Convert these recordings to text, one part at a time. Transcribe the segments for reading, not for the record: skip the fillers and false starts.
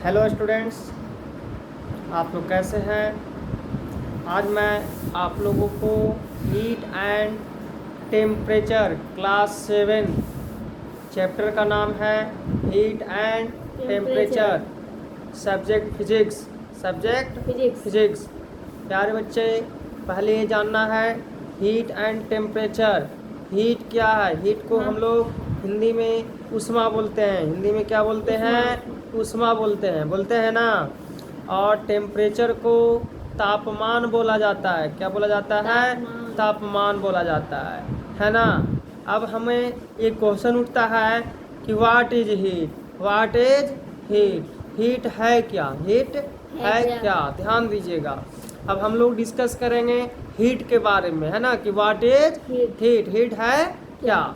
Hello students, आप लोग कैसे हैं। आज मैं आप लोगों को heat and temperature class 7 chapter का नाम है heat and temperature, subject physics. प्यारे बच्चे, पहले ये जानना है हीट एंड टेम्परेचर। हीट क्या है? हीट को हम लोग हिंदी में ऊष्मा बोलते हैं। हिंदी में क्या बोलते हैं? ऊष्मा बोलते हैं ना। और टेम्परेचर को तापमान बोला जाता है। क्या बोला जाता है? तापमान बोला जाता है ना। अब हमें एक क्वेश्चन उठता है कि what is heat? What is heat? Heat है क्या? हीट है क्या? ध्यान दीजिएगा। अब हम लोग डिस्कस करेंगे हीट के बारे में, है ना, कि व्हाट इज हीट? हीट है क्या?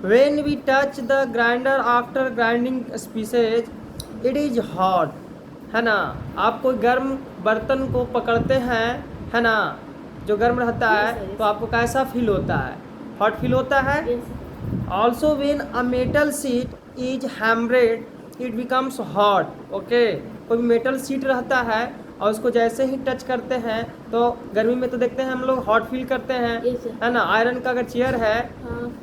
When we touch the grinder after grinding species, it is hot, है ना। आप कोई गर्म बर्तन को पकड़ते हैं, है ना, जो गर्म रहता है, तो आपको कैसा फील होता है? हॉट फील होता है। Also when a metal sheet is hammered, it becomes hot, okay। कोई मेटल शीट रहता है और उसको जैसे ही टच करते हैं तो गर्मी में तो देखते हैं हम लोग हॉट फील करते हैं, है ना। आयरन का अगर चेयर है,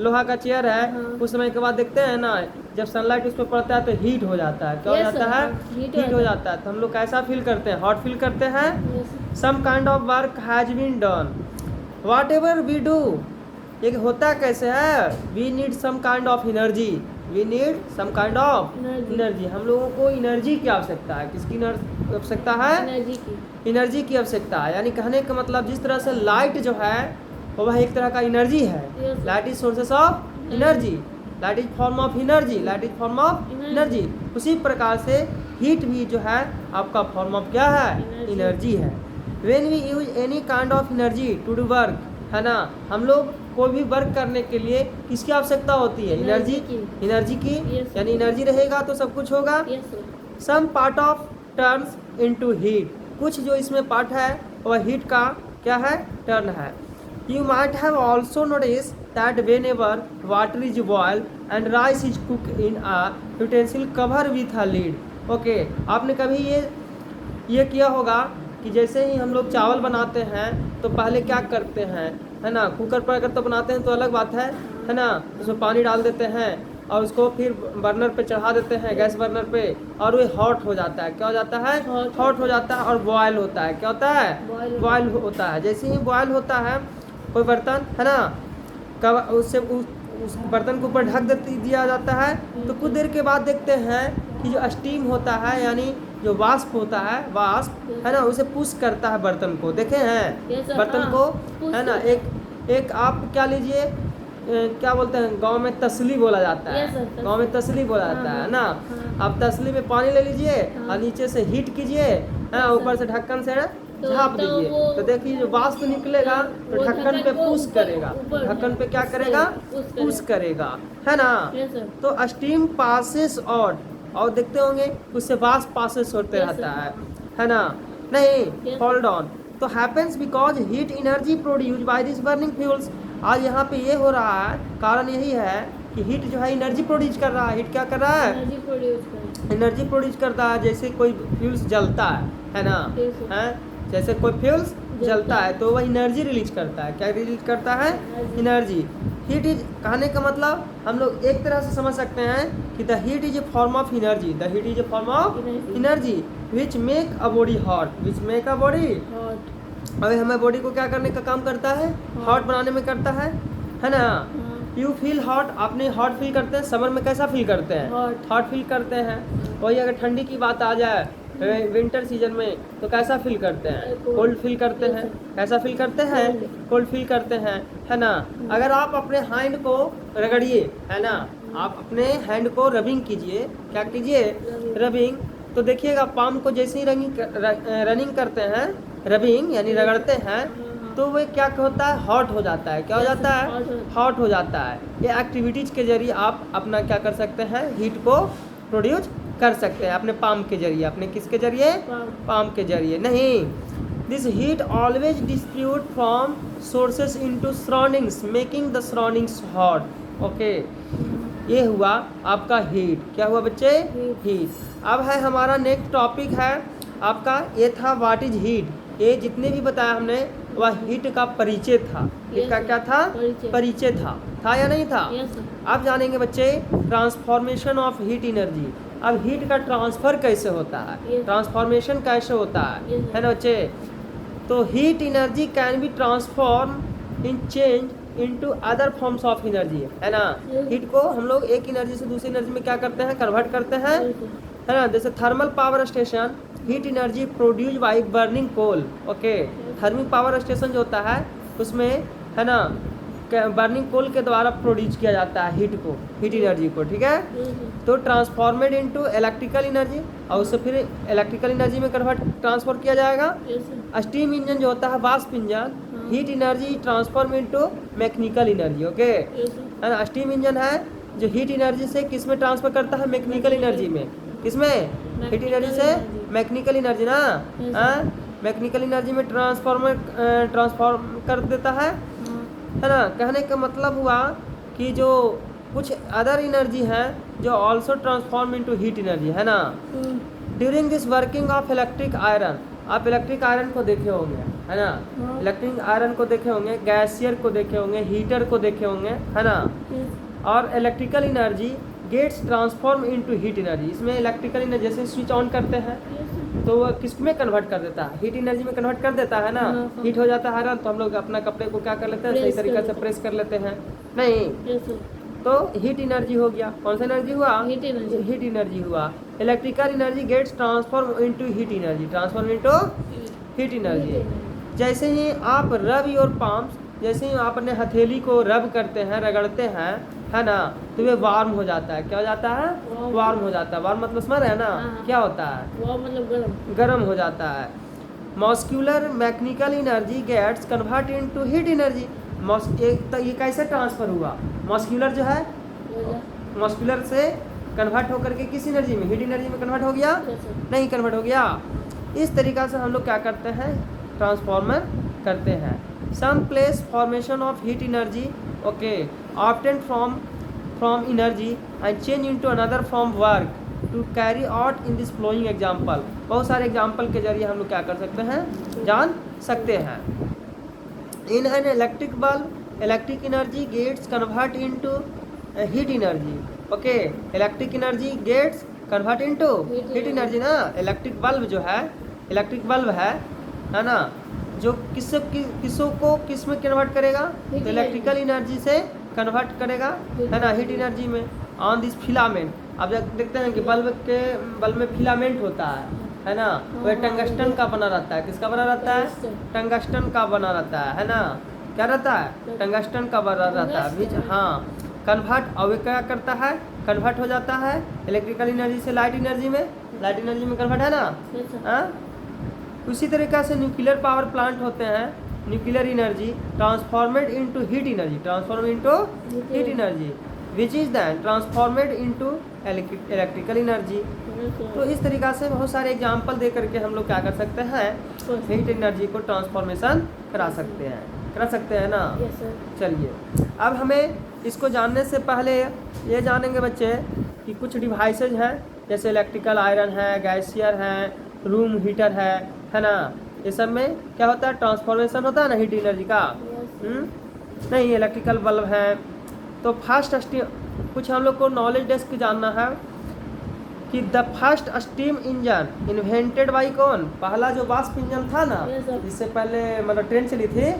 लोहा का चेयर है, कुछ समय के बाद देखते हैं ना, जब सनलाइट उस पर पड़ता है तो हीट हो जाता है। क्या हो जाता है? हीट हो जाता है। तो हम लोग कैसा फील करते हैं? हॉट फील करते हैं। Some kind of work has been done, whatever we do. ये होता कैसे है? We need some kind of energy. We need some kind of energy. हम लोगों को एनर्जी की आवश्यकता है। किसकी आवश्यकता है? एनर्जी की आवश्यकता है। यानी कहने का मतलब जिस तरह से लाइट जो है वह एक तरह का एनर्जी है। Light is sources of energy. Light is form of energy. Light is form of energy. उसी प्रकार से हीट भी जो है आपका फॉर्म ऑफ क्या है? एनर्जी है। When we use any kind of energy to do work, है ना, हम लोग कोई भी वर्क करने के लिए किसकी आवश्यकता होती है? एनर्जी की। यानी एनर्जी रहेगा तो सब कुछ होगा। Some part of turns into heat, कुछ जो इसमें पार्ट है वह हीट का क्या है? टर्न है। You might have also notice that whenever water is boil and rice is cook in a utensil cover with a lid, okay. आपने कभी ये किया होगा कि जैसे ही हम लोग चावल बनाते हैं तो पहले क्या करते हैं, है ना, कुकर पर अगर तो बनाते हैं तो अलग बात है ना, उसमें पानी डाल देते हैं और उसको फिर बर्नर पे चढ़ा देते हैं, गैस बर्नर पे, और वो हॉट हो जाता है। क्या हो जाता है? हॉट हो जाता है और बॉयल होता है। क्या होता है? बॉयल होता है। जैसे ही बॉयल होता है कोई बर्तन, है ना, कब उससे उस बर्तन के ऊपर ढक दिया जाता है, तो कुछ देर के बाद देखते हैं कि जो स्टीम होता है, यानी जो वाष्प होता है, वाष्प, है ना, उसे पुश करता है बर्तन को। देखे हैं बर्तन को, है ना। एक आप क्या लीजिए, क्या बोलते हैं, गांव में तसली बोला जाता है। गांव में तसली बोला जाता है ना। आप तसली में पानी ले लीजिए और नीचे से हीट कीजिए, ऊपर से ढक्कन से झाँप दीजिए, तो देखिए जो वाष्प निकलेगा तो ढक्कन पे पुश करेगा। ढक्कन पे क्या करेगा? पुश करेगा, है ना। तो स्टीम पासेस और देखते होंगे उससे वाष्प पासेस होते रहता है ना। नहीं, होल्ड ऑन। तो happens because heat energy produce by this burning fuels. आज यहाँ पे ये हो रहा है, कारण यही है कि हीट जो है एनर्जी प्रोड्यूस कर रहा है। हीट क्या कर रहा है? एनर्जी प्रोड्यूस करता है। जैसे कोई फ्यूल्स जलता है ना, है, जैसे कोई फ्यूल्स जलता है तो वह एनर्जी रिलीज करता है। क्या रिलीज करता है? एनर्जी। हीट इज, कहने का मतलब हम लोग एक तरह से समझ सकते हैं कि the heat is a form of energy. The heat is a form of energy which make a body hot. Which make a body hot. अभी हमें बॉडी को क्या करने का काम करता है? हॉट बनाने में करता है ना। यू फील हॉट, आपने हॉट फील करते हैं। समर में कैसा फील करते हैं? हॉट फील करते हैं। वही अगर ठंडी की बात आ जाए, विंटर सीजन में, तो कैसा फील करते हैं? कोल्ड फील करते हैं। कैसा फील करते हैं? कोल्ड फील करते हैं, है ना। अगर आप अपने हैंड को रगड़िए, है ना, आप अपने हैंड को रबिंग कीजिए। क्या कीजिए? रबिंग। तो देखिएगा पाम को जैसे ही रनिंग करते हैं, रबिंग यानी रगड़ते हैं, तो वह क्या होता है? हॉट हो जाता है। क्या हो जाता है? हॉट हो जाता है। ये एक्टिविटीज़ के जरिए आप अपना क्या कर सकते हैं? हीट को प्रोड्यूस कर सकते हैं अपने पाम के जरिए। अपने किसके जरिए? पाम के जरिए। नहीं, this heat always distribute from sources into surroundings making the surroundings hot, okay. ये हुआ आपका हीट। क्या हुआ बच्चे? हीट। अब है हमारा नेक्स्ट टॉपिक है आपका, ये था व्हाट इज हीट। ये जितने भी बताया हमने वह हीट का परिचय था। हीट का क्या था? परिचय था या नहीं था? अब जानेंगे बच्चे ट्रांसफॉर्मेशन ऑफ हीट एनर्जी। अब हीट का ट्रांसफर कैसे होता है, ट्रांसफॉर्मेशन कैसे होता है ना बच्चे? तो heat energy can be transform in change into other forms of energy, है ना। हीट को हम लोग एक एनर्जी से दूसरी एनर्जी में क्या करते हैं? कन्वर्ट करते हैं, है ना। जैसे thermal power station, heat energy produce by burning coal. Okay, thermal power station जो होता है उसमें, है ना, बर्निंग कोल के द्वारा प्रोड्यूस किया जाता है हीट को, हीट एनर्जी को, ठीक है। तो ट्रांसफॉर्मेड इनटू इलेक्ट्रिकल एनर्जी, और उससे फिर इलेक्ट्रिकल एनर्जी में ट्रांसफर किया जाएगा। स्टीम इंजन जो होता है, वाष्प engine, heat energy transform into mechanical energy. Okay, है ना। स्टीम इंजन है जो हीट एनर्जी से किस में ट्रांसफर करता है? मैकेनिकल एनर्जी में। किसमें? हीट एनर्जी से मैकेनिकल एनर्जी ना, मैकेनिकल एनर्जी में ट्रांसफॉर्म कर देता है ना। कहने का मतलब हुआ कि जो कुछ अदर एनर्जी है जो also transform into heat energy, है ना। During this working of electric iron, आप इलेक्ट्रिक आयरन को देखे होंगे, है ना। इलेक्ट्रिक आयरन को देखे होंगे, गैसियर को देखे होंगे, हीटर को देखे होंगे, है ना। और electrical energy gets transform into heat energy. इसमें इलेक्ट्रिकल एनर्जी जैसे स्विच ऑन करते हैं तो वह किस में कन्वर्ट कर देता है? हीट एनर्जी में कन्वर्ट कर देता है ना। हीट हो जाता है ना, तो हम लोग अपना कपड़े को क्या कर लेते हैं? सही तरीके से प्रेस कर लेते हैं, नहीं तो हीट एनर्जी हो गया। कौन सा एनर्जी हुआ? हीट एनर्जी हुआ। Electrical energy gets transform into heat energy, transform into heat energy. जैसे ही आप रब योर पाम्स, जैसे ही आप अपने हथेली को रब करते हैं, रगड़ते हैं, है ना, तो वे वार्म हो जाता है। क्या हो जाता है? वार्म हो जाता है। वार्म मतलब समझ रहे हैं ना, क्या होता है? मतलब गर्म हो जाता है। Muscular mechanical energy gets convert into heat energy. ये कैसे ट्रांसफर हुआ? मॉस्क्यूलर जो है, मॉस्क्यूलर से कन्वर्ट होकर के किस एनर्जी में? हीट एनर्जी में कन्वर्ट हो गया? नहीं कन्वर्ट हो गया। इस तरीक़ा से हम लोग क्या करते हैं? ट्रांसफॉर्मर करते हैं। Some place formation of heat energy, okay, obtain from energy and change into another from work to carry out in this flowing example. बहुत सारे एग्जाम्पल के जरिए हम लोग क्या कर सकते हैं? जान सकते हैं। In an electric bulb, electric energy gets convert into heat energy. Okay, electric energy gets convert into heat energy ना। इलेक्ट्रिक बल्ब जो है, इलेक्ट्रिक बल्ब है ना, जो किसों को किस में कन्वर्ट करेगा? तो इलेक्ट्रिकल एनर्जी से कन्वर्ट करेगा, है ना, हीट एनर्जी में। ऑन दिस फिलामेंट, आप जब देखते हैं कि बल्ब में फिलामेंट होता है ना, वह टंगस्टन का बना रहता है। किसका बना रहता है? टंगस्टन का बना रहता है ना। क्या रहता है? टंगस्टन का बना रहता है बीच, हाँ। कन्वर्ट, और क्या करता है? कन्वर्ट हो जाता है इलेक्ट्रिकल एनर्जी से लाइट एनर्जी में, लाइट एनर्जी में कन्वर्ट, है ना। हाँ, उसी तरीक़ा से न्यूक्लियर पावर प्लांट होते हैं। Nuclear energy transformed into heat energy, transform into heat energy which is then transformed into electrical energy. तो इस तरीक़ा से बहुत सारे एग्जांपल दे करके हम लोग क्या कर सकते हैं? हीट एनर्जी को ट्रांसफॉर्मेशन करा सकते हैं ना। चलिए, अब हमें इसको जानने से पहले ये जानेंगे बच्चे कि कुछ डिवाइसेज हैं, जैसे इलेक्ट्रिकल आयरन है, गैसियर है, रूम हीटर है ना। ये सब में क्या होता है? ट्रांसफॉर्मेशन होता है ना हीट एनर्जी का। नहीं, इलेक्ट्रिकल बल्ब है। तो फर्स्ट स्टीम, कुछ हम लोग को नॉलेज डेस्क जानना है कि the first steam engine invented by कौन? पहला जो वाष्प इंजन था ना, जिससे पहले मतलब ट्रेन चली थी,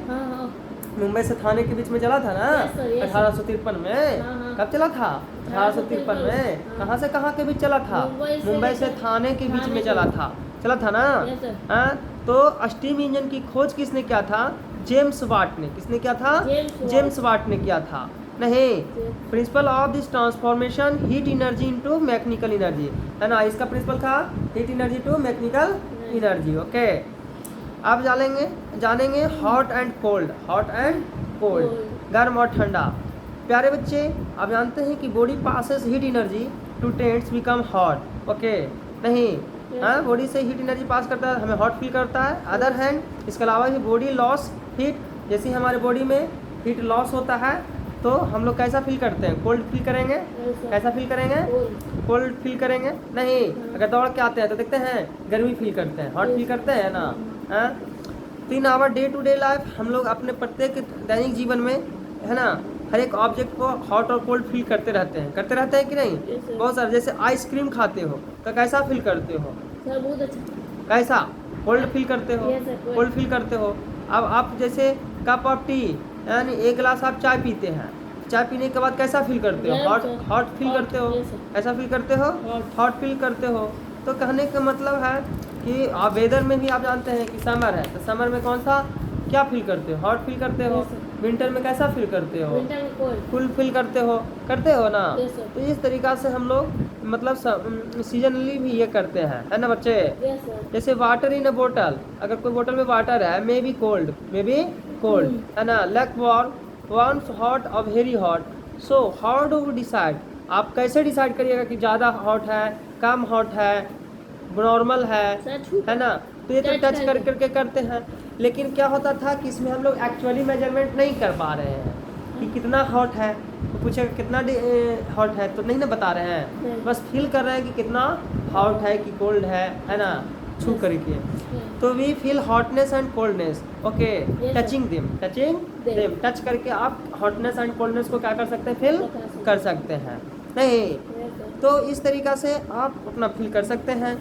मुंबई से थाने के बीच में चला था ना 1853 में। कब चला था? 1853 में। कहाँ से कहाँ के बीच चला था? मुंबई से थाने के बीच में चला था ना। हाँ, तो स्टीम इंजन की खोज किसने किया था? जेम्स वाट ने। किसने किया था? जेम्स वाट ने किया था। नहीं, principle of this transformation heat energy into mechanical energy, है ना। इसका प्रिंसिपल था heat energy to mechanical energy. Okay, अब जानेंगे hot and cold. Hot and cold, गर्म और ठंडा। प्यारे बच्चे, आप जानते हैं कि body passes heat energy to tents become hot. Okay, नहीं, हाँ, बॉडी से हीट एनर्जी पास करता है, हमें हॉट फील करता है। अदर हैंड, इसके अलावा भी बॉडी लॉस हीट, जैसे हमारे बॉडी में हीट लॉस होता है तो हम लोग कैसा फील करते हैं? कोल्ड फील करेंगे। कैसा फील करेंगे? कोल्ड फील करेंगे। नहीं, अगर दौड़ के आते हैं तो देखते हैं गर्मी फील करते हैं, हॉट फील करते हैं ना। हाँ, तो in our day to day life हम लोग अपने प्रत्येक दैनिक जीवन में, है ना, हर एक ऑब्जेक्ट को हॉट और कोल्ड फील करते रहते हैं कि नहीं? बहुत सारे, जैसे आइसक्रीम खाते हो तो कैसा फील करते हो? सर बहुत अच्छा। कैसा? कोल्ड फील करते हो। Yes, sir, cold. Cold feel करते हो। अब आप जैसे कप ऑफ टी, यानी एक गिलास आप चाय पीते हैं, चाय पीने के बाद कैसा फील करते हो? Yes, hot sir. Hot feel Hot, करते हो। yes, sir. कैसा फील करते हो? Hot. हॉट फील करते हो। तो कहने का मतलब है कि आप वेदर में भी आप जानते हैं कि समर है, तो समर में कौन सा क्या फील करते हो? हॉट फील करते हो। Yes, sir. विंटर में कैसा फील करते हो? विंटर में कोल्ड। कूल फील करते हो ना। Yes, sir. तो इस तरीक़ा से हम लोग मतलब सीजनली भी ये करते हैं, है ना बच्चे? Yes, sir. जैसे वाटर इन अ बोतल, अगर कोई बोतल में वाटर है, मे बी कोल्ड, है ना। लाइक वंस हॉट और very hot. So how do we decide? आप कैसे डिसाइड करिएगा कि ज़्यादा हॉट है, कम हॉट है, नॉर्मल है ना? तो ये तो टच कर करके करते हैं। लेकिन क्या होता था कि इसमें हम लोग एक्चुअली मेजरमेंट नहीं कर पा रहे हैं कि कितना हॉट है। तो पूछेगा कितना हॉट है, तो नहीं ना बता रहे हैं, बस फील कर रहे हैं कि कितना हॉट है कि कोल्ड है ना, छू करके। तो we feel hotness and coldness. Okay, touching them touch करके आप हॉटनेस एंड कोल्डनेस को क्या कर सकते हैं? फील कर सकते हैं। नहीं, तो इस तरीक़ा से आप अपना फील कर सकते हैं।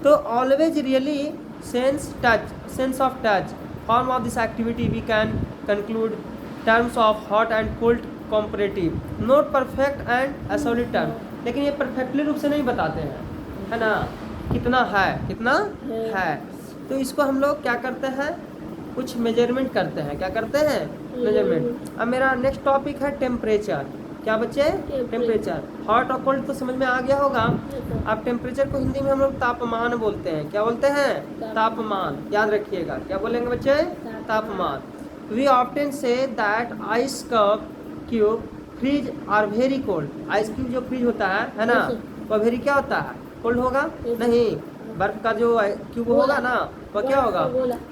तो always really sense of touch form of this activity we can conclude terms of hot and cold comparative, not perfect and absolute term. लेकिन ये परफेक्टली रूप से नहीं बताते हैं, है ना, कितना है। तो इसको हम लोग क्या करते हैं? कुछ मेजरमेंट करते हैं। क्या करते हैं? मेजरमेंट। अब मेरा नेक्स्ट टॉपिक है टेम्परेचर। क्या बच्चे? टेम्परेचर। हॉट और कोल्ड तो समझ में आ गया होगा। अब टेम्परेचर को हिंदी में हम लोग तापमान बोलते हैं। क्या बोलते हैं? तापमान। याद रखिएगा, क्या बोलेंगे बच्चे? तापमान। We often say that ice cup cube freeze are very cold. Ice cube जो फ्रीज होता है ना, वह वेरी क्या होता है? कोल्ड होगा? नहीं, बर्फ का जो क्यूब होगा ना, वह क्या होगा?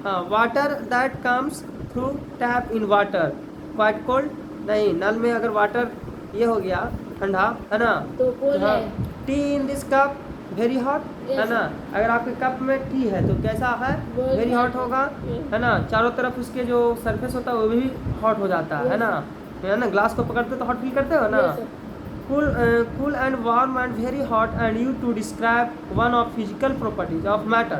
हाँ, water that comes through tap in water quite cold. नहीं, नल में अगर वाटर ये हो गया ठंडा, है ना, तो कोल्ड है। T in this cup very hot, है ना। अगर आपके कप में टी है तो कैसा है? वेरी हॉट होगा, है ना। चारों तरफ उसके जो सरफेस होता है वो भी हॉट हो जाता है ना। ग्लास को पकड़ते तो हॉट फील करते हो ना। cool and warm and very hot, and you to describe one of physical properties of matter.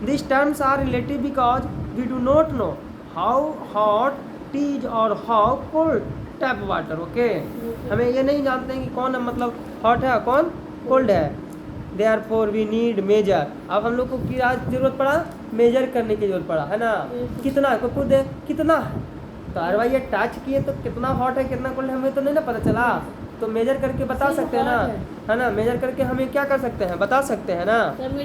These terms are relative because we do not know how hot it is or how cold tap water. Okay, हमें ये नहीं जानते हैं कि कौन मतलब hot है कौन cold है। Therefore we need measure. अब हम लोग को क्या जरूरत पड़ा? मेजर करने की जरूरत पड़ा, है ना। कितना है, खुद कितना है, तो अरे भाई ये टच किए तो कितना हॉट है कितना कोल्ड है हमें तो नहीं ना पता चला। तो मेजर करके बता सकते हैं ना, है ना। मेजर करके हमें क्या कर सकते हैं? बता सकते हैं ना।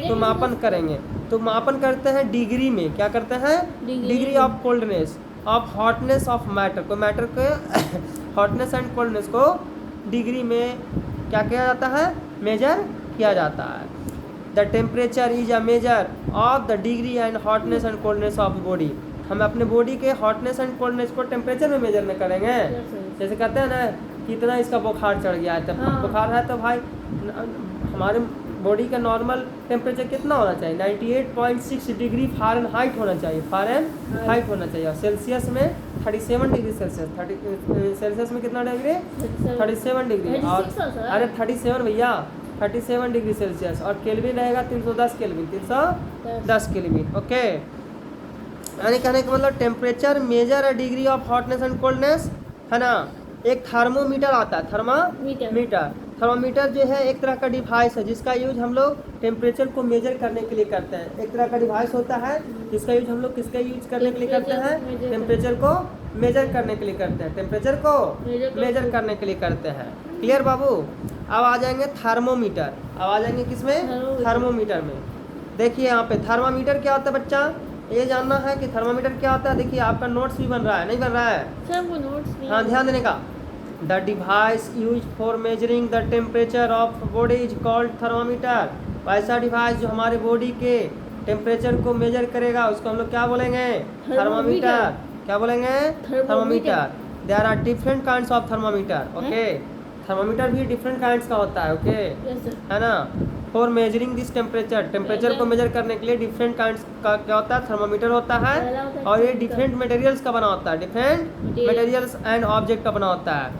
तो मापन करेंगे, तो मापन करते हैं डिग्री में। क्या करते हैं? Degree of coldness, of hotness of matter को, मैटर के हॉटनेस एंड कोल्डनेस को डिग्री में क्या किया जाता है? मेजर किया जाता है। The temperature is a measure of the degree and hotness and coldness of body. हम अपने बॉडी के हॉटनेस एंड कोल्डनेस को टेम्परेचर में मेजर में करेंगे। जैसे कहते हैं ना कितना इसका बुखार चढ़ गया है, तो बुखार है तो भाई हमारे बॉडी का नॉर्मल टेम्परेचर कितना होना चाहिए? 98.6 डिग्री फ़ारेनहाइट होना चाहिए। फ़ारेनहाइट होना चाहिए। और सेल्सियस में 37 डिग्री सेल्सियस। सेल्सियस में कितना डिग्री? 37 डिग्री। और अरे 37 भैया, 37 डिग्री सेल्सियस। और केल्विन रहेगा 310 केल्विन, 310 केल्विन। ओके, यानी कहने का मतलब टेम्परेचर मेजर है degree of hotness and coldness, है ना। एक थर्मोमीटर आता है, थर्मोमीटर जो है एक तरह का डिवाइस है जिसका यूज हम लोग टेम्परेचर को मेजर करने के लिए करते हैं। एक तरह का डिवाइस होता है जिसका यूज हम लोग किसका यूज करने के लिए करते हैं? टेम्परेचर को मेजर करने के लिए करते हैं। टेम्परेचर को मेजर करने के लिए करते हैं। क्लियर बाबू? अब आ जाएंगे थर्मोमीटर। अब आ जाएंगे किसमें? थर्मोमीटर में। देखिए यहाँ पे थर्मामीटर क्या होता है बच्चा, ये जानना है कि थर्मामीटर क्या होता है। देखिए आपका नोट्स भी बन रहा है, नहीं बन रहा है? सर वो नोट्स नहीं। हाँ, ध्यान देने का। The device use for measuring the temperature of body is called thermometer. ऐसा डिवाइस जो हमारे बॉडी के टेम्परेचर को मेजर करेगा उसको हम लोग क्या बोलेंगे? थर्मामीटर। क्या बोलेंगे? Thermometer. There are different kinds of thermometer, okay. Thermometer भी डिफरेंट काइंड्स का होता है, ओके, Yes, sir. है ना। For measuring this temperature, temperature को मेजर करने के लिए डिफरेंट काइंड्स का क्या होता है? थर्मोमीटर होता है। और ये डिफरेंट मटेरियल्स का बना होता है, डिफरेंट मटेरियल्स एंड ऑब्जेक्ट का बना होता है।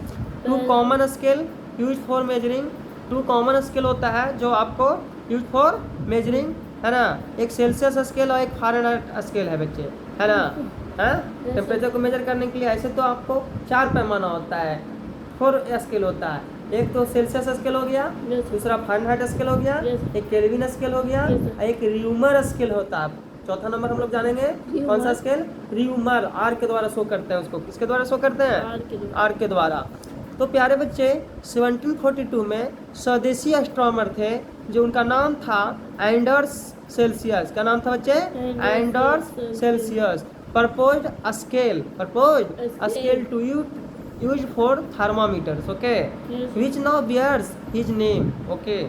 Two common scale use for measuring, two common scale होता है जो आपको यूज फॉर मेजरिंग, है ना। एक सेल्सियस स्केल और एक फ़ारेनहाइट स्केल है बच्चे, है ना। हाँ, टेम्परेचर को मेजर करने के लिए ऐसे तो आपको 4 पैमाना होता है, 4 स्केल होता है। एक तो सेल्सियस स्केल हो गया, Yes. दूसरा फ़ारेनहाइट स्केल हो गया, Yes. एक केल्विन स्केल हो गया, Yes, sir. और एक र्यूमर स्केल होता है। चौथा नंबर हम लोग जानेंगे कौन सा र्यूमर। स्केल? र्यूमर। आर के द्वारा शो करते हैं उसको। किसके द्वारा शो करते हैं? R के द्वारा। आर के द्वारा। तो प्यारे बच्चे 1742 में स्वदेशी एस्ट्रोनॉमर थे जो उनका नाम था एंडर्स सेल्सियस। क्या नाम था बच्चे? Anders Celsius. Proposed scale Scale to use for thermometers, okay, Yes. which now bears his name, okay.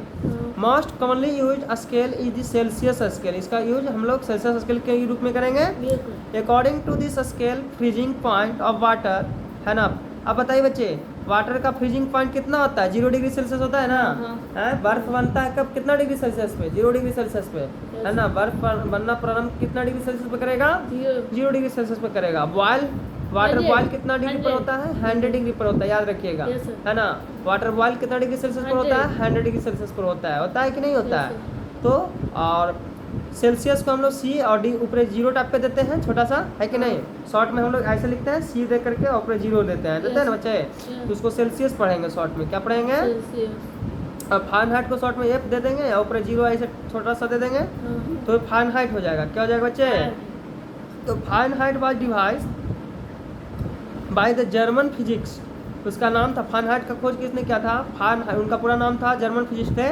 Most commonly use scale is the Celsius scale. इसका यूज हम लोग सेल्सियस स्केल के रूप में करेंगे। Yes, sir. According to this scale freezing point of water, है ना। अब बताइए बच्चे, वाटर का फ्रीजिंग पॉइंट कितना होता है? 0 डिग्री सेल्सियस होता है ना। हाँ। है, बर्फ बनता है कब? कितना डिग्री सेल्सियस पे? 0 डिग्री सेल्सियस पे, है ना। बर्फ बनना प्रारंभ कितना डिग्री सेल्सियस पे करेगा? 0 डिग्री सेल्सियस पे करेगा। वाटर 100 बॉयल कितना डिग्री पर 100 होता है? 100 डिग्री पर होता है, याद रखिएगा, Yes, sir. है ना। वाटर बॉयल कितना डिग्री सेल्सियस पर होता है? 100 डिग्री सेल्सियस पर होता है कि नहीं होता Yes, है? तो और सेल्सियस को हम लोग सी और डी ऊपर 0 टाइप पे देते हैं, छोटा सा, है कि नहीं। शॉर्ट में हम लोग ऐसे लिखते हैं, सी दे करके और ऊपर 0 देते हैं ना बच्चे। Yes. तो उसको सेल्सियस पढ़ेंगे शॉर्ट में, क्या पढ़ेंगे? Celsius. और फ़ारेनहाइट को शॉर्ट में एफ दे देंगे और ऊपर 0 ऐसे छोटा सा दे देंगे, हाँ। तो फ़ारेनहाइट हो जाएगा। क्या हो जाएगा बच्चे? तो Fahrenheit was device by the German physics. उसका नाम था, फ़ारेनहाइट का खोज किसने किया था? फ़ारेनहाइट, उनका पूरा नाम था, जर्मन फिजिक्स थे,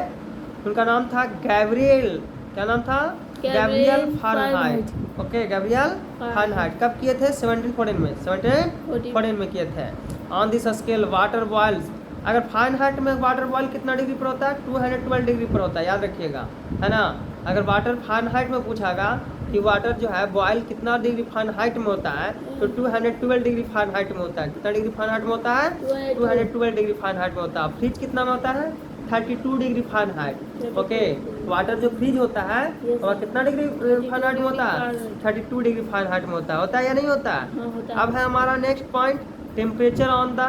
उनका नाम था गैब्रिएल। क्या नाम था? Gabriel Fahrenheit, okay, Gabriel Fahrenheit. कब किए थे? 1714 में, 1714 में किए थे। On this scale water boils, अगर फ़ारेनहाइट में वाटर बॉयल कितना डिग्री पर होता है? 212 डिग्री पर होता है, याद रखिएगा, है ना। अगर वाटर फ़ारेनहाइट में पूछागा कि वाटर जो है बॉयल कितना डिग्री फ़ारेनहाइट में होता है, तो 212 डिग्री फ़ारेनहाइट में होता है। कितना डिग्री फ़ारेनहाइट में होता है? 212 डिग्री फ़ारेनहाइट में होता है। फ्रिज कितना में होता है? 32 डिग्री फ़ारेनहाइट, ओके। वाटर जो फ्रीज होता है वह कितना डिग्री फ़ारेनहाइट में होता है? 32 डिग्री फ़ारेनहाइट में होता है या नहीं होता है? हाँ, होता है। अब है हमारा next point, temperature on the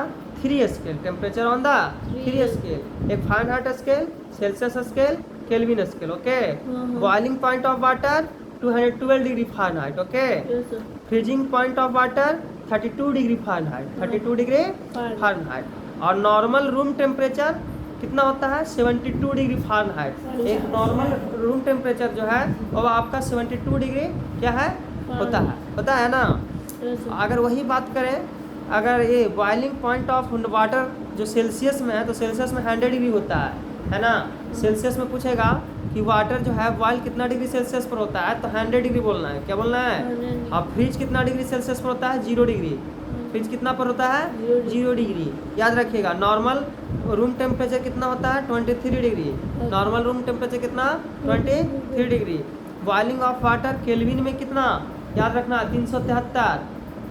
3 scale. Temperature on the 3 scale, एक Fahrenheit scale, Celsius scale, Kelvin scale, okay. Boiling point of water 212 degree Fahrenheit, okay. Yes, sir. Freezing point of water 32 degree Fahrenheit, 32 degree Fahrenheit. और normal room temperature कितना होता है? 72 degree Fahrenheit. एक normal room temperature जो है वो आपका 72 degree क्या है? होता है ना। Yes, sir. अगर वही बात करें, अगर ये बॉइलिंग पॉइंट ऑफ वाटर जो सेल्सियस में है, तो सेल्सियस में 100 डिग्री होता है ना। सेल्सियस में पूछेगा कि वाटर जो है बॉयल कितना डिग्री सेल्सियस पर होता है, तो 100 डिग्री बोलना है। क्या बोलना है? 100. और फ्रिज कितना डिग्री सेल्सियस पर होता है? 0 डिग्री। फ्रिज कितना पर होता है? 0 डिग्री। याद रखिएगा। नॉर्मल रूम टेम्परेचर कितना होता है? 23 डिग्री। नॉर्मल रूम टेम्परेचर कितना? 23 degree. Boiling of water kelvin में कितना? याद रखना, 373,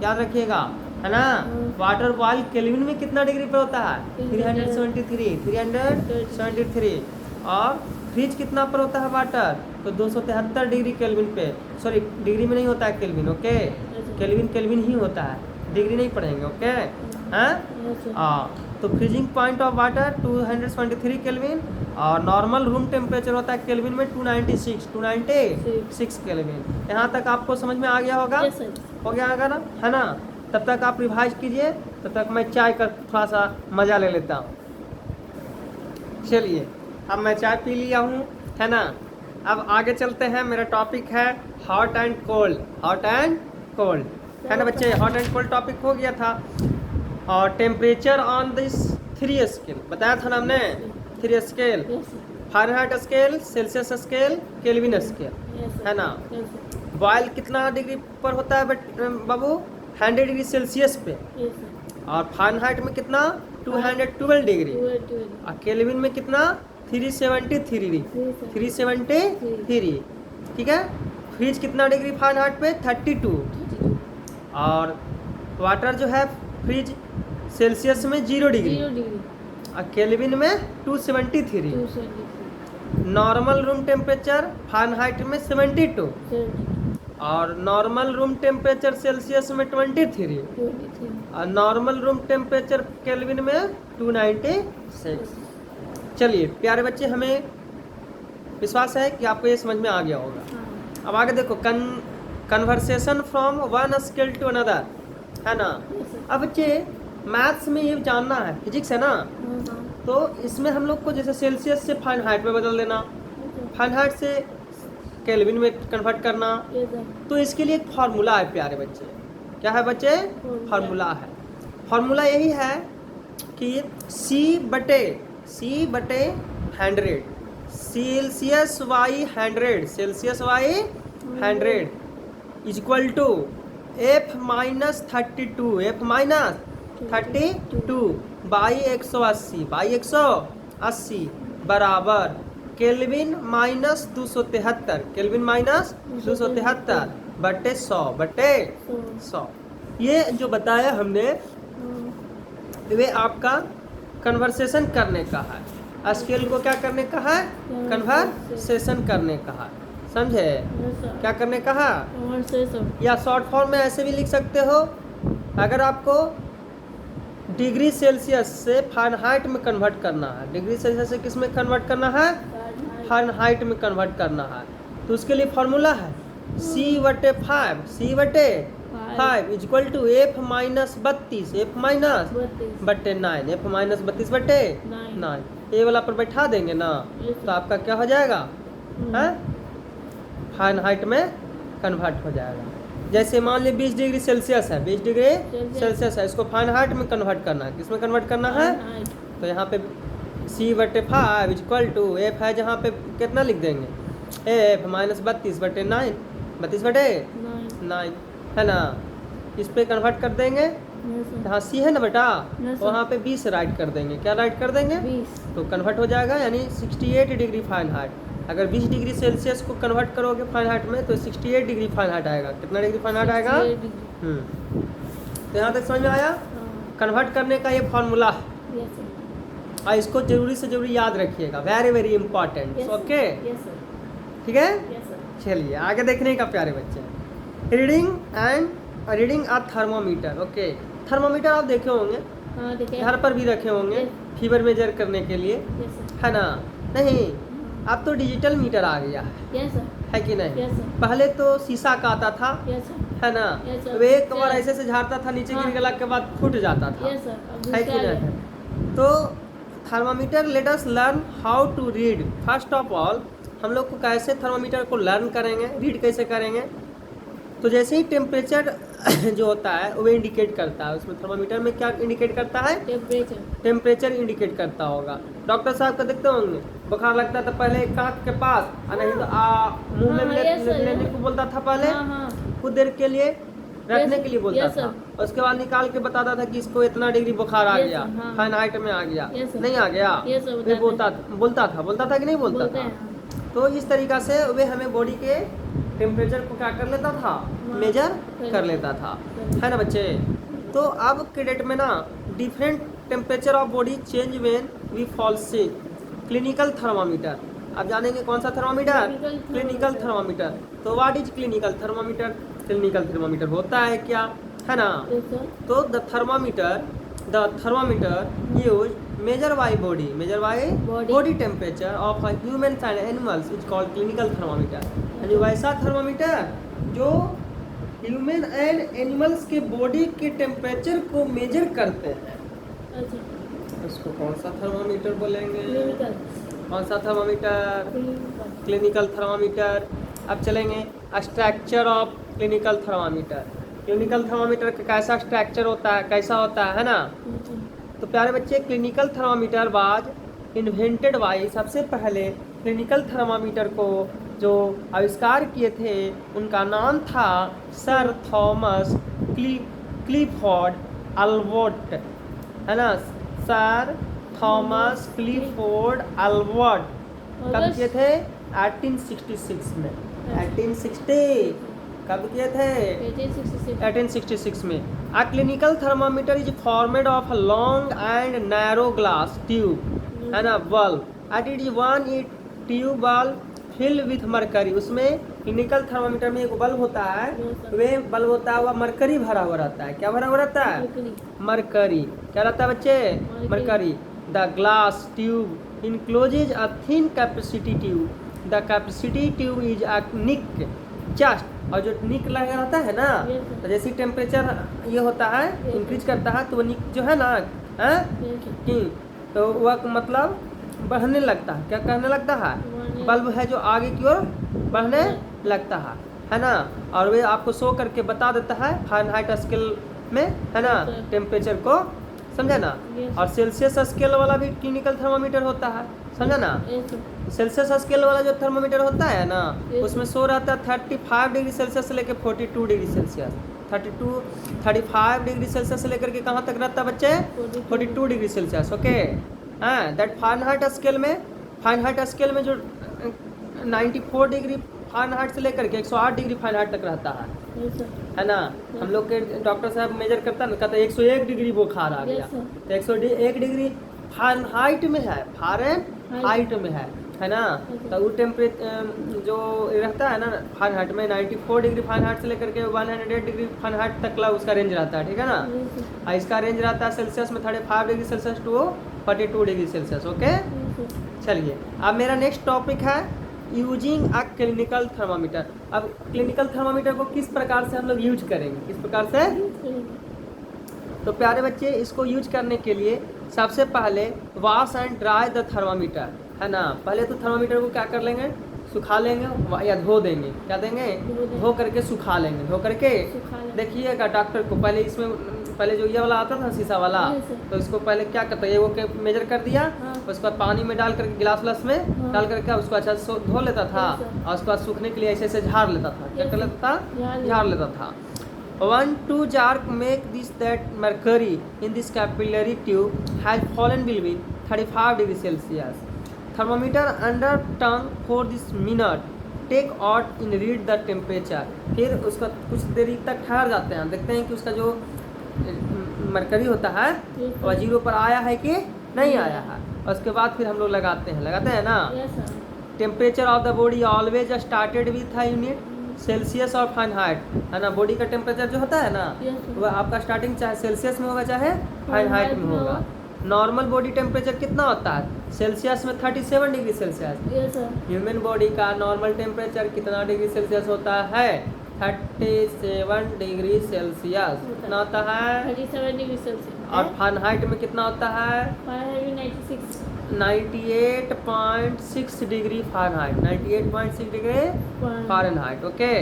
याद रखिएगा, है ना। वाटर बॉयल केल्विन में कितना डिग्री पर होता है? 373। और फ्रिज कितना पर होता है वाटर? तो 273 डिग्री केल्विन पे, सॉरी डिग्री में नहीं होता है केल्विन, ओके। केल्विन ही होता है, डिग्री नहीं पढ़ेंगे, ओके। हाँ, Yes, sir. तो freezing point of water 273 kelvin और नॉर्मल रूम टेम्परेचर होता है केल्विन में 296 केल्विन। यहाँ तक आपको समझ में आ गया होगा? Yes, sir. हो गया होगा ना, है ना। तब तक आप रिवाइज कीजिए, तब तक मैं चाय का थोड़ा सा मज़ा ले लेता हूँ। चलिए, अब मैं चाय पी लिया हूँ, है ना। अब आगे चलते हैं। मेरा टॉपिक है hot and cold. Hot and cold, है ना बच्चे। हॉट एंड कोल्ड टॉपिक हो गया था। और टेम्परेचर ऑन दिस 3 स्केल बताया था ना हमने। 3 scale, Yes, sir. Fahrenheit scale, Celsius scale, Kelvin scale, Yes, sir. है ना। Yes, sir. बॉयल कितना डिग्री पर होता है बाबू? 100 डिग्री सेल्सियस पे। Yes, sir. और फ़ारेनहाइट में कितना? 212 डिग्री। 212. और केल्विन में कितना? 373। Yes, sir. 373, ठीक है। फ्रिज कितना डिग्री फ़ारेनहाइट पे? 32। 32. और वाटर जो है फ्रिज सेल्सियस में 0 डिग्री 0 डिग्री और केल्विन में 273। 273 नॉर्मल रूम टेम्परेचर फ़ारेनहाइट में 72 और नॉर्मल रूम टेम्परेचर सेल्सियस में 23 और नॉर्मल रूम टेम्परेचर केल्विन में 296। चलिए प्यारे बच्चे, हमें विश्वास है कि आपको ये समझ में आ गया होगा। हाँ। अब आगे देखो, conversation from one scale to another, है ना। अब बच्चे मैथ्स में ये जानना है, फिजिक्स है ना, तो इसमें हम लोग को जैसे सेल्सियस से फ़ारेनहाइट में बदल देना, फ़ारेनहाइट से केल्विन में कन्वर्ट करना। तो इसके लिए एक फार्मूला है प्यारे बच्चे। क्या है बच्चे? फार्मूला है। फार्मूला यही है कि C बटे 100 Celsius by 100 equal to F minus 32 by 180 बराबर केल्विन माइनस 273 बटे 100 ये जो बताया हमने वे आपका कन्वर्सेशन करने का है। स्केल को क्या करने का है? कन्वर्सेशन करने का है, समझे? क्या करने का है? या शॉर्ट फॉर्म में ऐसे भी लिख सकते हो, अगर आपको डिग्री सेल्सियस से फ़ारेनहाइट में कन्वर्ट करना है, डिग्री सेल्सियस से किस में कन्वर्ट करना है? फ़ारेनहाइट में कन्वर्ट करना है, तो उसके लिए फार्मूला है C बटे 5 इक्वल टू F माइनस 32 बटे 9 F माइनस 32 बटे 9 ये वाला पर बैठा देंगे ना, तो आपका क्या हो जाएगा? फ़ारेनहाइट में कन्वर्ट हो जाएगा। जैसे मान लीजिए 20 डिग्री सेल्सियस है, 20 डिग्री सेल्सियस है, इसको फ़ारेनहाइट में कन्वर्ट करना है, किसमें कन्वर्ट करना है? तो यहाँ पे C बटे 5 इक्वल टू F है, जहाँ पे कितना लिख देंगे? F माइनस 32 बटे 9 है ना, इस पे कन्वर्ट कर देंगे। यहाँ C है ना बेटा, वहाँ पे 20 राइट कर देंगे। क्या राइट कर देंगे? 20 तो कन्वर्ट हो जाएगा, यानी 68 डिग्री फ़ारेनहाइट। अगर 20 डिग्री सेल्सियस को कन्वर्ट करोगे फ़ारेनहाइट में तो 68 डिग्री फ़ारेनहाइट आएगा। कितना डिग्री फ़ारेनहाइट आएगा? तो यहाँ तक समझ में आया? कन्वर्ट करने का ये फार्मूला है और इसको जरूरी से जरूरी याद रखिएगा, वेरी इम्पॉर्टेंट। ओके, ठीक है। चलिए आगे देखने का प्यारे बच्चे, reading a thermometer. Okay, thermometer आप देखे होंगे, घर पर भी रखे होंगे फीवर मेजर करने के लिए, है ना। नहीं, अब तो डिजिटल मीटर आ गया है कि नहीं? पहले तो शीशा का आता था, है ना, वो एक बार ऐसे से झाड़ता था, नीचे गिर गया के बाद फूट जाता था, है कि नहीं? तो thermometer, let us learn how to read. First of all हम लोग को कैसे थर्मामीटर को लर्न करेंगे, रीड कैसे करेंगे? तो जैसे ही टेम्परेचर जो होता है वो इंडिकेट करता है, उसमें थर्मामीटर में क्या इंडिकेट करता है? टेम्परेचर इंडिकेट करता होगा। डॉक्टर साहब का देखते होंगे, बुखार लगता था पहले कांख के पास, नहीं तो मुंह में लेने को बोलता था, पहले कुछ देर के लिए रखने के लिए बोलता था, उसके बाद निकाल के बताता था कि इसको इतना डिग्री बुखार आ गया, फ़ारेनहाइट में आ गया, नहीं आ गया, वे बोलता था कि नहीं बोलता था। तो इस तरीक़ा से वे हमें बॉडी के टेम्परेचर को क्या कर लेता था? मेजर कर लेता था, है ना बच्चे। तो अब के डेट में ना different temperature of body change when we fall sick. Clinical thermometer, आप जानेंगे कौन सा थर्मामीटर? Clinical thermometer. तो what is clinical thermometer? Clinical thermometer होता है क्या, है ना। तो the thermometer use measure by body temperature of humans and animals is called clinical thermometer. यानी वैसा थर्मामीटर जो ह्यूमन एंड एनिमल्स के बॉडी के टेम्परेचर को मेजर करते हैं, उसको कौन सा थर्मामीटर बोलेंगे? कौन सा थर्मामीटर? Clinical thermometer. अब चलेंगे structure of clinical thermometer. Clinical thermometer का कैसा स्ट्रक्चर होता है, कैसा होता है ना। तो प्यारे बच्चे, clinical thermometer was invented by, सबसे पहले क्लिनिकल थर्मामीटर को जो आविष्कार किए थे उनका नाम था सर थॉमस क्लिफोर्ड अल्बर्ट, है ना। सर थॉमस क्लिफोर्ड अल्बर्ट कब किए थे? 1866 में, 1866 कब किए थे? 1866 1866 में। A clinical thermometer is formed of a long and narrow glass tube है ना bulb. At it is one tube bulb filled with mercury. उसमें क्लिनिकल थर्मामीटर में एक बल्ब होता है, वे बल्ब होता है वह मरकरी भरा हुआ रहता है। क्या भरा हुआ रहता है? मरकरी। क्या रहता है बच्चे? Mercury. The glass tube encloses a thin capacity tube. The capacity tube is a nick just. और जो निक लगा रहता है ना, तो जैसे टेम्परेचर ये होता है इंक्रीज करता है तो वो निक जो है ना कि तो वह मतलब बढ़ने लगता है। क्या करने लगता है? बल्ब है जो आगे की ओर बढ़ने लगता है ना। और वे आपको शो करके बता देता है फ़ारेनहाइट स्केल में है ना टेम्परेचर को, समझा ना। और सेल्सियस स्केल वाला भी क्लिनिकल थर्मामीटर होता है, समझा ना। सेल्सियस स्केल वाला जो थर्मामीटर होता है ना उसमें शो रहता है 35 डिग्री सेल्सियस से लेकर 42 डिग्री सेल्सियस। 35 डिग्री सेल्सियस से लेकर के कहाँ तक रहता है बच्चे? 42 डिग्री सेल्सियस। ओके हाँ, दैट फ़ारेनहाइट स्केल में जो 94 डिग्री फ़ारेनहाइट से लेकर के 108 डिग्री फ़ारेनहाइट तक रहता है ना। हम लोग के डॉक्टर साहब मेजर करता है ना, कहते हैं 101 डिग्री बुखार आ गया, तो 101 डिग्री फ़ारेनहाइट में है, फ़ारेनहाइट में है ना। तो वो टेम्परेचर जो रहता है ना फ़ारेनहाइट में 94 डिग्री फ़ारेनहाइट से लेकर के 108 डिग्री फ़ारेनहाइट तक का उसका रेंज रहता है, ठीक है ना। और इसका रेंज रहता है सेल्सियस में 35 degree Celsius to 42 degree Celsius. Okay चलिए, अब मेरा नेक्स्ट टॉपिक है यूजिंग अ क्लिनिकल थर्मामीटर. अब क्लिनिकल थर्मामीटर को किस प्रकार से हम लोग यूज करेंगे, किस प्रकार से? तो प्यारे बच्चे, इसको यूज करने के लिए सबसे पहले wash and dry the thermometer, है ना। पहले तो थर्मामीटर को क्या कर लेंगे, सुखा लेंगे या धो देंगे। क्या देंगे? धो करके सुखा लेंगे। धो करके देखिएगा डॉक्टर को पहले इसमें पहले जो ये वाला आता था शीशा वाला, तो इसको पहले क्या करता है, वो मेजर कर दिया, उसके बाद पानी में डाल करके गिलास व्लास में डाल करके उसको अच्छा से धो लेता था, और उसके बाद सूखने के लिए ऐसे ऐसे झाड़ लेता था। क्या कर लेता था? झाड़ लेता था। 1 2 jar make this that mercury in this capillary tube has fallen below 35 degree Celsius. Thermometer under tongue for this minute. Take out in read the temperature. फिर उसका कुछ देरी तक ठहर जाते हैं, देखते हैं कि उसका जो मरकरी होता है वह 0 पर आया है कि नहीं आया है। और उसके बाद फिर हम लोग लगाते हैं ना। Temperature of the body always started with a unit Celsius और फ़ारेनहाइट, है ना। बॉडी का टेम्परेचर जो होता है ना वह आपका स्टार्टिंग चाहे सेल्सियस में होगा चाहे फ़ारेनहाइट में होगा। नॉर्मल बॉडी टेम्परेचर कितना होता है? सेल्सियस में 37 डिग्री सेल्सियस। ह्यूमन बॉडी का नॉर्मल टेम्परेचर कितना डिग्री सेल्सियस होता है? 37 डिग्री सेल्सियस। कितना होता है? 37 डिग्री सेल्सियस। और फ़ारेनहाइट में कितना होता है? 98.6 degree Fahrenheit. 98.6 degree Fahrenheit. Okay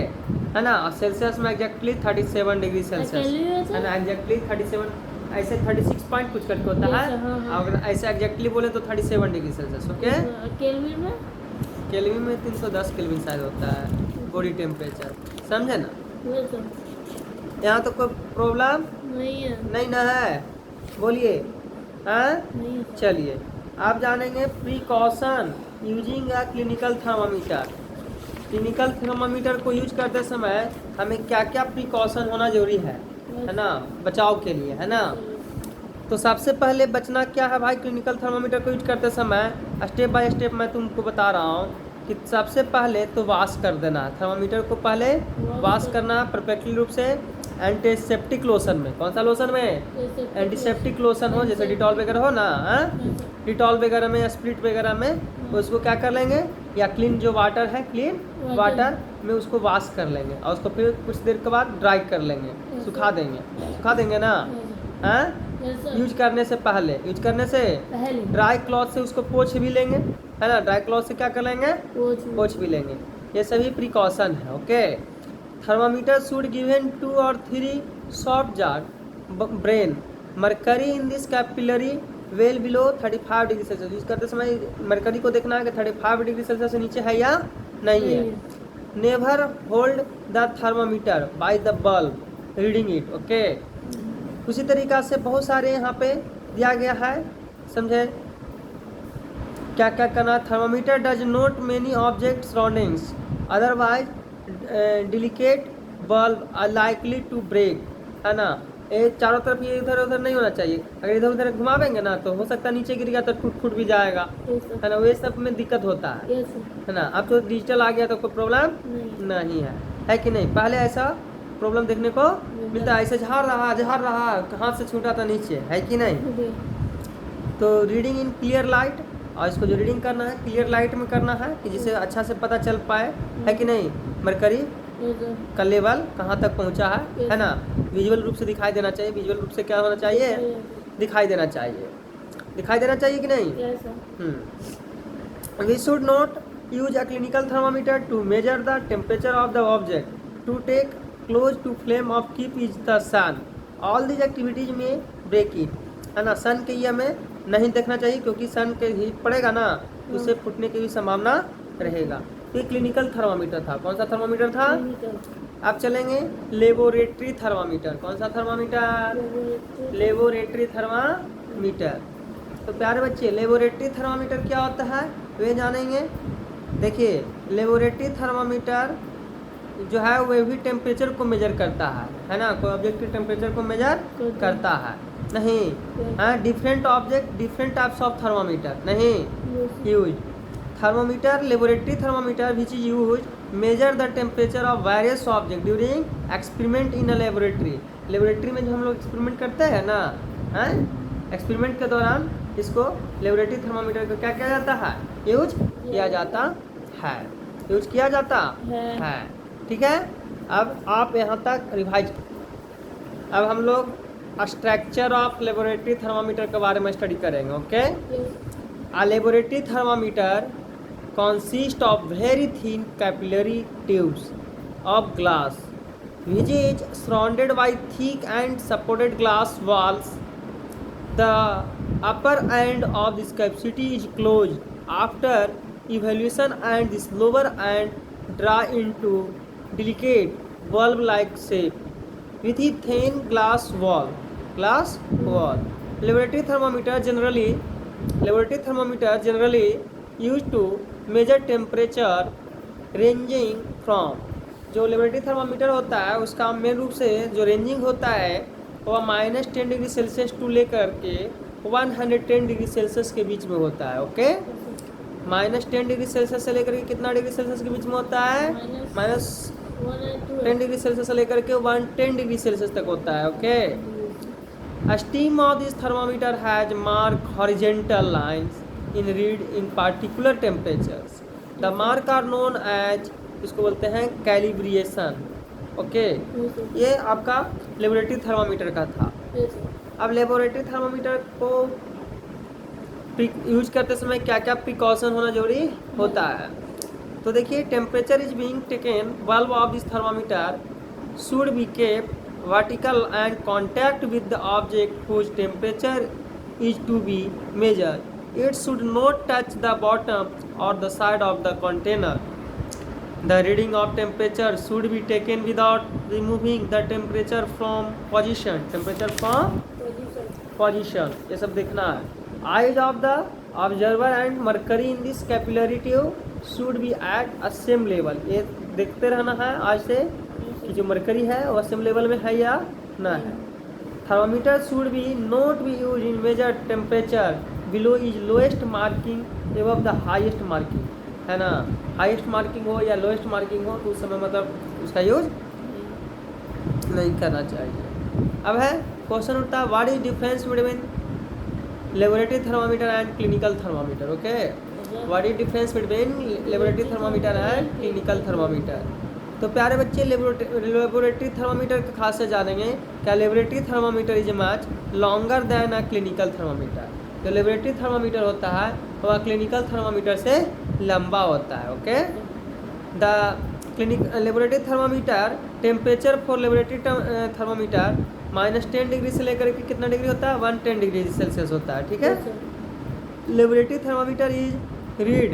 है ना। और सेल्सियस में एग्जैक्टली 37 डिग्री सेल्सियस, है ना। एग्जैक्टली 37 ऐसे 36 पॉइंट कुछ करके होता है। अगर ऐसे एग्जैक्टली बोले तो 37 डिग्री सेल्सियस। ओके केल्विन में 310 केल्विन शायद होता है बॉडी टेम्परेचर, समझे ना। यहाँ तो कोई प्रॉब्लम नहीं ना है, बोलिए। हाँ चलिए, आप जानेंगे precaution using a clinical thermometer. Clinical thermometer को यूज करते समय हमें क्या क्या प्रिकॉशन होना जरूरी है ना, बचाव के लिए, है ना। तो सबसे पहले बचना क्या है भाई, क्लिनिकल थर्मामीटर को यूज करते समय स्टेप बाय स्टेप मैं तुमको बता रहा हूँ कि सबसे पहले तो वॉश कर देना है थर्मामीटर को। पहले वॉश करना परफेक्टली रूप से एंटीसेप्टिक लोशन में। कौन सा लोशन में? एंटीसेप्टिक लोशन हो, जैसे डिटॉल वगैरह हो ना, डिटॉल वगैरह में या स्प्रिट वगैरह में उसको क्या कर लेंगे, या क्लीन जो वाटर है क्लीन वाटर में उसको वॉश कर लेंगे, और उसको फिर कुछ देर के बाद ड्राई कर लेंगे, सुखा देंगे ना। यूज करने से पहले ड्राई क्लॉथ से उसको पोंछ भी लेंगे, है ना। ड्राई क्लॉथ से क्या कर लेंगे? पोंछ भी लेंगे। ये सभी प्रिकॉशन है। Okay, thermometer should given 2 or 3 soft jar brain mercury in this capillary well below 35 degree Celsius. Use करते समय मरकरी को देखना है कि 35 डिग्री सेल्सियस से नीचे है या नहीं है। Never hold the thermometer by the bulb reading it. Okay, उसी तरीक़ा से बहुत सारे यहाँ पे दिया गया है, समझे क्या क्या करना। Thermometer does not many object surroundings otherwise delicate bulb are likely to break, है ना। ये चारों तरफ ये इधर उधर नहीं होना चाहिए, अगर इधर उधर घुमावेंगे ना तो हो सकता है नीचे गिर गया तो टूट भी जाएगा, Yes, sir. है ना। ये सब में दिक्कत होता है Yes, sir. है ना। अब तो डिजिटल आ गया तो कोई प्रॉब्लम नहीं. नहीं है कि नहीं। पहले ऐसा प्रॉब्लम देखने को मिलता है, ऐसे झाड़ रहा हाथ से छूटा था नीचे, है कि नहीं। Okay. तो रीडिंग इन क्लियर लाइट, और इसको जो रीडिंग करना है क्लियर लाइट में करना है कि जिससे अच्छा से पता चल पाए, है कि नहीं। Mercury Yes, sir. का लेवल कहाँ तक पहुँचा है ना। विजुअल रूप से दिखाई देना चाहिए, विजुअल रूप से क्या होना चाहिए, दिखाई देना चाहिए कि नहीं। Yes, sir. We should not use a clinical thermometer to measure the temperature of the object. To take close to flame of keep is the sun. All these activities may break it, है ना। सन के ये हमें नहीं देखना चाहिए क्योंकि सन के हीट पड़ेगा ना तो उससे फूटने की भी संभावना रहेगा। ये क्लिनिकल थर्मामीटर था। कौन सा थर्मामीटर था। Clinical. अब चलेंगे लेबोरेटरी थर्मामीटर। कौन सा थर्मामीटर, Laboratory. Laboratory thermometer. तो प्यारे बच्चे लेबोरेटरी थर्मामीटर क्या होता है वे जानेंगे। देखिए लेबोरेटरी थर्मामीटर जो है वह भी टेम्परेचर को मेजर करता है ना। कोई ऑब्जेक्ट के टेम्परेचर को मेजर करता है नहीं, हाँ। Different object different types of thermometer नहीं Yes, sir. Use. Thermometer laboratory thermometer which is use measure the temperature of various object during experiment in a laboratory. Laboratory में जो हम लोग एक्सपेरिमेंट करते हैं ना, हैं एक्सपेरिमेंट के दौरान इसको लेबोरेटरी थर्मामीटर को क्या किया जाता है, यूज किया जाता है, यूज किया जाता है। ठीक है। अब आप यहाँ तक रिवाइज। अब हम लोग स्ट्रक्चर ऑफ लेबोरेटरी थर्मामीटर के बारे में स्टडी करेंगे। Okay. Yes. A laboratory thermometer consists of very thin capillary tubes of glass which is surrounded by thick and supported glass walls. The upper end of this capacity is closed after evaluation and this lower end draw into delicate bulb-like shape with a thin glass wall. Laboratory thermometer generally used to measure temperature ranging from, जो laboratory thermometer होता है उसका main रूप से जो ranging होता है वह -10 डिग्री सेल्सियस टू लेकर के 110 डिग्री सेल्सियस के बीच में होता है। ओके। -10 डिग्री सेल्सियस से लेकर के कितना डिग्री सेल्सियस के बीच में होता है, -10 डिग्री सेल्सियस से लेकर के 110 डिग्री सेल्सियस तक होता है। Okay. A stem of this thermometer has marked horizontal lines in read in particular temperatures. The mark are known as, इसको बोलते हैं कैलिब्रेशन। ओके। ये आपका लेबोरेटरी थर्मामीटर का था। Yes, sir. अब लेबोरेटरी थर्मामीटर को यूज करते समय क्या क्या प्रिकॉशन होना जरूरी होता है। तो देखिए temperature is being taken, bulb of this thermometer should be kept vertical and contact with the object whose temperature is to be measured. It should not touch the bottom or the side of the container. The reading of temperature should be taken without removing the temperature from position. Temperature from position. ये सब देखना है। Eyes of the observer and mercury in this capillary tube should be at a same level. ये देखते रहना है आज से कि जो मरकरी है वह सेम लेवल में है या ना है। Thermometer should be not be use in measure temperature below is lowest marking above the highest marking, है ना। हाईएस्ट मार्किंग हो या लोएस्ट मार्किंग हो तो उस समय मतलब उसका यूज नहीं करना चाहिए। अब है क्वेश्चन उठता है what is difference between laboratory thermometer and clinical thermometer. Okay. What is difference between laboratory thermometer and clinical thermometer. तो प्यारे बच्चे लेबोरेटरी थर्मामीटर की खासियत जानेंगे। क्या laboratory thermometer is much longer than a clinical thermometer. जो लेबोरेटरी थर्मामीटर होता है वह क्लिनिकल थर्मामीटर से लंबा होता है। Okay. The laboratory thermometer temperature for laboratory thermometer -10 degree से लेकर के कितना डिग्री होता है, 110 डिग्री सेल्सियस होता है। ठीक है। Laboratory thermometer is read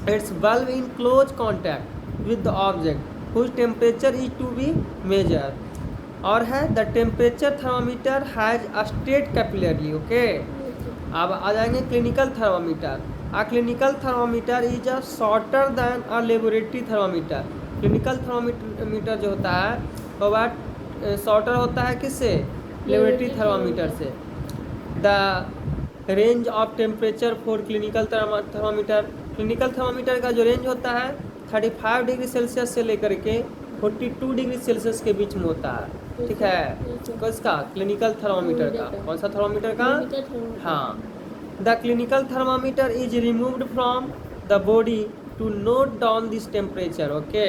it's bulb in close contact with the object whose temperature is to be measured, और है the temperature thermometer has a straight capillary। Okay. अब आ जाएंगे clinical thermometer. A clinical thermometer is a shorter than a laboratory thermometer। Clinical thermometer जो होता है वो बात shorter होता है किससे? लेबोरेटरी थर्मामीटर से। The range of temperature for clinical thermometer, clinical thermometer का जो रेंज होता है 35 डिग्री सेल्सियस से लेकर के 42 डिग्री सेल्सियस के बीच में होता है, ठीक है। किसका? क्लिनिकल थर्मामीटर का। कौन सा थर्मामीटर का? हाँ। The clinical thermometer is removed from the body to note down this temperature, okay.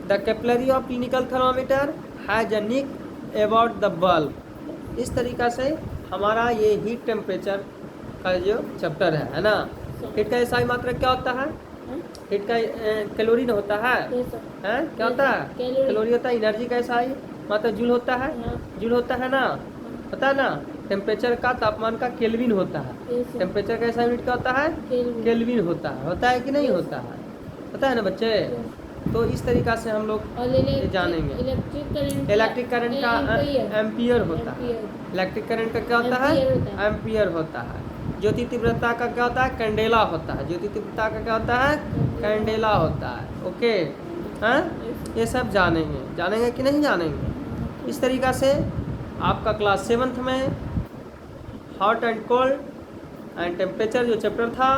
The capillary of clinical thermometer has a nick about the bulb. इस तरीका से हमारा ये हीट टेम्परेचर का जो चैप्टर है ना। हीट का एसआई मात्रक क्या होता है? हीट का कैलोरी होता है, हैं? क्या होता है? कैलोरी होता है। एनर्जी का एसआई मात्रक जूल होता है, जूल होता है ना, पता है ना। टेम्परेचर का, तापमान का केल्विन होता है। टेम्परेचर का एसआई यूनिट क्या होता है? केल्विन होता है कि नहीं होता है? पता है ना बच्चे। तो इस तरीका से हम लोग ये जानेंगे। इलेक्ट्रिक करंट का एम्पियर होता है। इलेक्ट्रिक करंट का क्या होता है? एम्पियर होता है। ज्योति तीव्रता का क्या होता है? कैंडेला होता है। ज्योति तीव्रता का क्या होता है? कैंडेला होता है, ओके। हैं? ये सब जानेंगे कि नहीं जानेंगे? इस तरीका से आपका क्लास 7th में hot and cold and temperature जो चैप्टर था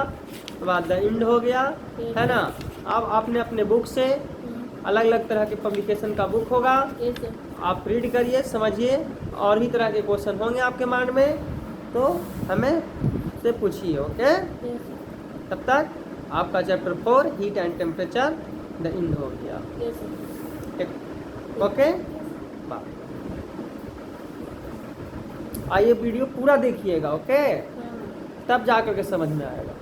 बाद द एंड हो गया, है ना। अब आपने अपने बुक से अलग अलग तरह के पब्लिकेशन का बुक होगा, आप रीड करिए, समझिए, और भी तरह के क्वेश्चन होंगे आपके माइंड में, तो हमें से पूछिए, ओके। तब तक आपका chapter 4 heat and temperature the end हो गया, ओके। बाय। आइए वीडियो पूरा देखिएगा, ओके, तब जाकर के समझ में आएगा।